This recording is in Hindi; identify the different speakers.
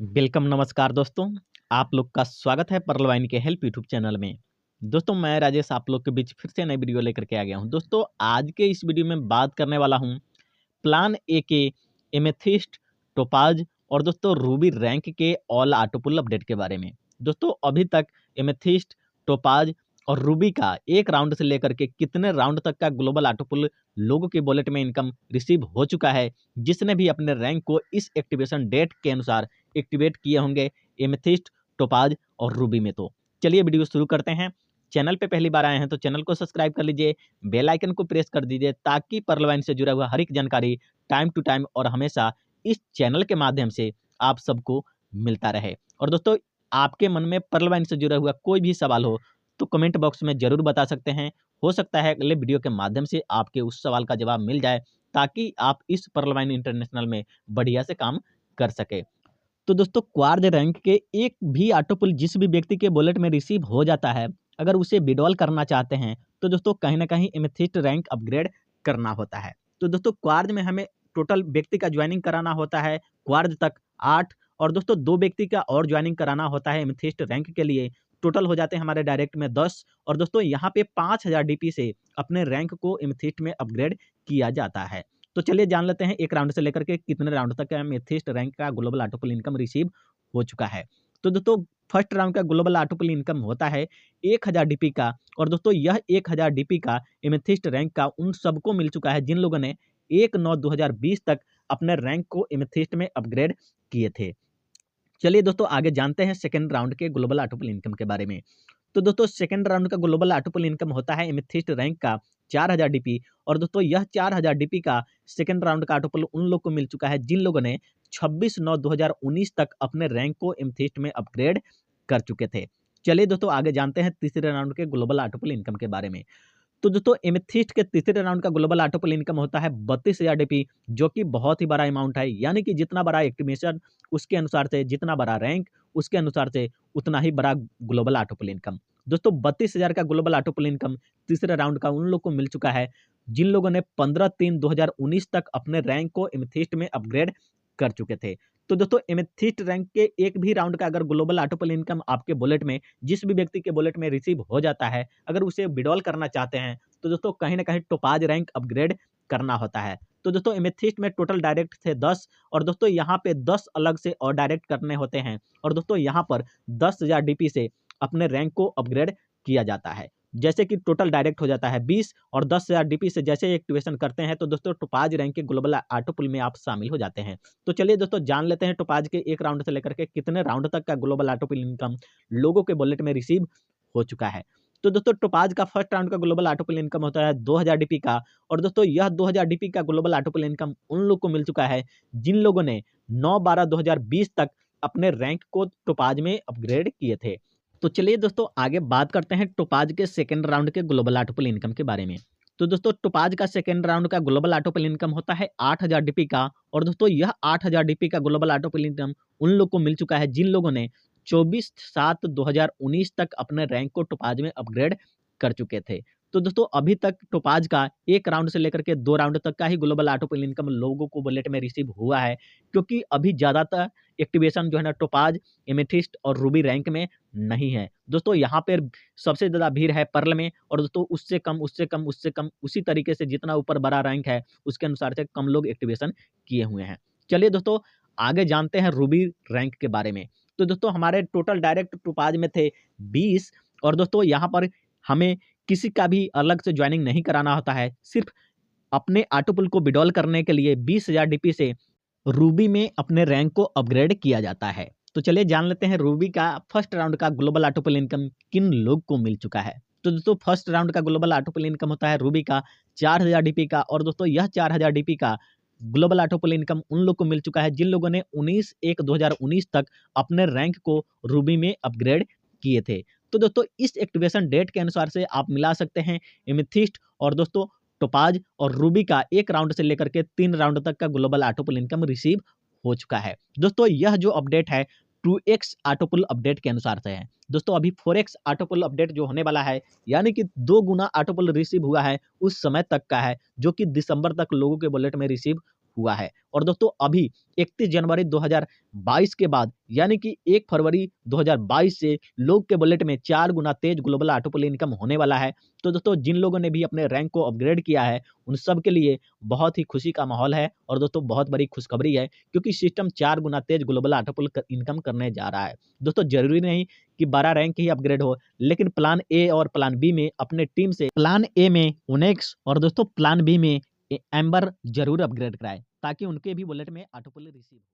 Speaker 1: वेलकम नमस्कार दोस्तों। आप लोग का स्वागत है परलवाइन के हेल्प यूट्यूब चैनल में। दोस्तों मैं राजेश आप लोग के बीच फिर से नई वीडियो लेकर के आ गया हूं। दोस्तों आज के इस वीडियो में बात करने वाला हूं प्लान ए के एमेथिस्ट, टोपाज और दोस्तों रूबी रैंक के ऑल ऑटो पुल अपडेट के बारे में। दोस्तों अभी तक एमेथिस्ट, टोपाज और रूबी का एक राउंड से लेकर के कितने राउंड तक का ग्लोबल ऑटो पुल लोगों के वॉलेट में इनकम रिसीव हो चुका है, जिसने भी अपने रैंक को इस एक्टिवेशन डेट के अनुसार एक्टिवेट किए होंगे एमेथिस्ट, टोपाज और रूबी में। तो चलिए वीडियो शुरू करते हैं। चैनल पे पहली बार आए हैं तो चैनल को सब्सक्राइब कर लीजिए, बेल आइकन को प्रेस कर दीजिए ताकि परलवाइन से जुड़ा हुआ हर एक जानकारी टाइम टू टाइम और हमेशा इस चैनल के माध्यम से आप सबको मिलता रहे। और दोस्तों आपके मन में परलवाइन से जुड़ा हुआ कोई भी सवाल हो तो कमेंट बॉक्स में जरूर बता सकते हैं। हो सकता है अगले वीडियो के माध्यम से आपके उस सवाल का जवाब मिल जाए ताकि आप इस परलवाइन इंटरनेशनल में बढ़िया से काम कर सके। तो दोस्तों क्वार्ज रैंक के एक भी ऑटो पुल जिस भी व्यक्ति के वॉलेट में रिसीव हो जाता है, अगर उसे विड्रॉल करना चाहते हैं तो दोस्तों कहीं ना कहीं एमेथिस्ट रैंक अपग्रेड करना होता है। तो दोस्तों क्वार्ज में हमें टोटल व्यक्ति का ज्वाइनिंग कराना होता है क्वार्ज तक 8, और दोस्तों 2 व्यक्ति का और ज्वाइनिंग कराना होता है एमेथिस्ट रैंक के लिए। टोटल हो जाते हैं हमारे डायरेक्ट में 10, और दोस्तों यहाँ पे 5000 डीपी से अपने रैंक को एमेथिस्ट में अपग्रेड किया जाता है। तो चलिए जान लेते हैं एक राउंड से लेकर के कितने राउंड तक का एमेथिस्ट रैंक का ग्लोबल ऑटो पुल इनकम रिसीव हो चुका है। तो दोस्तों फर्स्ट राउंड का ग्लोबल ऑटो पुल इनकम होता है 1000 डीपी का, और दोस्तों यह 1000 डीपी का एमेथिस्ट रैंक का उन सबको मिल चुका है जिन लोगों ने 1/9/2020 तक अपने रैंक को एमेथिस्ट में अपग्रेड किए थे। चलिए दोस्तों आगे जानते हैं सेकंड राउंड के ग्लोबल ऑटो पुल इनकम के बारे में। तो दोस्तों सेकंड राउंड का ग्लोबल ऑटो पुल इनकम होता है एमेथिस्ट रैंक का 4000 डीपी, और दोस्तों यह 4000 डीपी का सेकंड राउंड का ऑटो पुल उन लोग को मिल चुका है जिन लोगों ने 26/9/2019 तक अपने रैंक को एमेथिस्ट में अपग्रेड कर चुके थे। चलिए दोस्तों आगे जानते हैं तीसरे राउंड के ग्लोबल ऑटो पुल इनकम के बारे में। तो दोस्तों एमेथिस्ट के तीसरे राउंड का ग्लोबल ऑटो पुल इनकम होता है 32,000 डीपी, जो कि बहुत ही बड़ा अमाउंट है। यानी कि जितना बड़ा एक्टिवेशन उसके अनुसार से, जितना बड़ा रैंक उसके अनुसार से उतना ही बड़ा ग्लोबल ऑटो पुल इनकम। दोस्तों 32,000 का ग्लोबल ऑटो पुल इनकम तीसरे राउंड का उन लोग को मिल चुका है जिन लोगों ने 15/3/2019 तक अपने रैंक को एमेथिस्ट में अपग्रेड कर चुके थे। तो दोस्तों एमेथिस्ट रैंक के एक भी राउंड का अगर ग्लोबल ऑटो पुल इनकम आपके वॉलेट में, जिस भी व्यक्ति के वॉलेट में रिसीव हो जाता है, अगर उसे विड्रॉल करना चाहते हैं तो दोस्तों कहीं ना कहीं टोपाज रैंक अपग्रेड करना होता है। तो दोस्तों एमेथिस्ट में टोटल डायरेक्ट थे 10, और दोस्तों यहाँ पे 10 अलग से और डायरेक्ट करने होते हैं, और दोस्तों यहाँ पर 10,000 डीपी से अपने रैंक को अपग्रेड किया जाता है। जैसे कि टोटल डायरेक्ट हो जाता है 20, और 10,000 डीपी से जैसे एक्टिवेशन करते हैं तो दोस्तों टोपाज रैंक के ग्लोबल ऑटो पुल में आप शामिल हो जाते हैं। तो चलिए दोस्तों जान लेते हैं टोपाज के एक राउंड से लेकर के कितने राउंड तक का ग्लोबल ऑटो पुल इनकम लोगों के वॉलेट में रिसीव हो चुका है। तो दोस्तों टोपाज का फर्स्ट राउंड का ग्लोबल ऑटो पुल इनकम होता है 2000 डीपी का, और दोस्तों यह 2000 डीपी का ग्लोबल ऑटो पुल इनकम उन लोग को मिल चुका है जिन लोगों ने 9/12/2020 तक अपने रैंक को टोपाज में अपग्रेड किए थे। तो चलिए दोस्तों आगे बात करते हैं टोपाज के सेकंड राउंड के ग्लोबल ऑटो पुल इनकम के बारे में। तो दोस्तों टोपाज का सेकंड राउंड का ग्लोबल ऑटो पुल इनकम होता है 8000 डीपी का, और दोस्तों यह 8000 डीपी का ग्लोबल ऑटो पुल इनकम उन लोग को मिल चुका है जिन लोगों ने 24/7/2019 तक अपने रैंक को टोपाज में अपग्रेड कर चुके थे। तो दोस्तों अभी तक टोपाज का एक राउंड से लेकर के 2 राउंड तक का ही ग्लोबल ऑटो पुल इनकम लोगों को वॉलेट में रिसीव हुआ है, क्योंकि अभी ज़्यादातर एक्टिवेशन जो है ना टोपाज, एमेथिस्ट और रूबी रैंक में नहीं है। दोस्तों यहाँ पर सबसे ज़्यादा भीड़ है पर्ल में, और दोस्तों उससे कम उससे कम उससे कम उसी तरीके से जितना ऊपर बड़ा रैंक है उसके अनुसार से कम लोग एक्टिवेशन किए हुए हैं। चलिए दोस्तों आगे जानते हैं रूबी रैंक के बारे में। तो दोस्तों हमारे टोटल डायरेक्ट टोपाज में थे 20, और दोस्तों यहाँ पर हमें किसी का भी अलग से ज्वाइनिंग नहीं कराना होता है। सिर्फ अपने ऑटो पुल को विड्रॉल करने के लिए 20,000 डीपी से रूबी में अपने रैंक को अपग्रेड किया जाता है। तो चलिए जान लेते हैं रूबी का फर्स्ट राउंड का ग्लोबल ऑटो पुल इनकम किन लोग को मिल चुका है। तो दोस्तों फर्स्ट राउंड का ग्लोबल ऑटो पुल इनकम होता है रूबी का 4000 डीपी का, और दोस्तों यह 4000 डीपी का ग्लोबल ऑटो पुल इनकम उन लोग को मिल चुका है जिन लोगों ने 19/1/2019 तक अपने रैंक को रूबी में अपग्रेड किए थे। तो दोस्तों इस एक्टिवेशन डेट के अनुसार से आप मिला सकते हैं एमेथिस्ट और दोस्तों टोपाज और रूबी का एक राउंड से लेकर के 3 राउंड तक का ग्लोबल ऑटो पुल इनकम रिसीव हो चुका है। दोस्तों यह जो अपडेट है 2x ऑटो पुल अपडेट के अनुसार से है। दोस्तों अभी 4x ऑटो पुल अपडेट जो होने वाला है, यानी कि 2 गुना ऑटो पुल रिसीव हुआ है उस समय तक का है, जो कि दिसंबर तक लोगों के वॉलेट में रिसीव हुआ है। और दोस्तों अभी 31 जनवरी 2022 के बाद यानी कि 1 फरवरी 2022 से लोग के वॉलेट में 4 गुना तेज ग्लोबल ऑटोपले इनकम होने वाला है। तो दोस्तों जिन लोगों ने भी अपने रैंक को अपग्रेड किया है, उन सब के लिए बहुत ही खुशी का माहौल है और दोस्तों बहुत बड़ी खुशखबरी है क्योंकि सिस्टम 4 गुना तेज ग्लोबल ऑटोपल इनकम करने जा रहा है। दोस्तों ज़रूरी नहीं कि 12 रैंक ही अपग्रेड हो, लेकिन प्लान ए और प्लान बी में अपने टीम से प्लान ए में ओनेक्स और दोस्तों प्लान बी में एम्बर ज़रूर अपग्रेड कराएँ ताकि उनके भी वॉलेट में ऑटोपल रिसीव हो।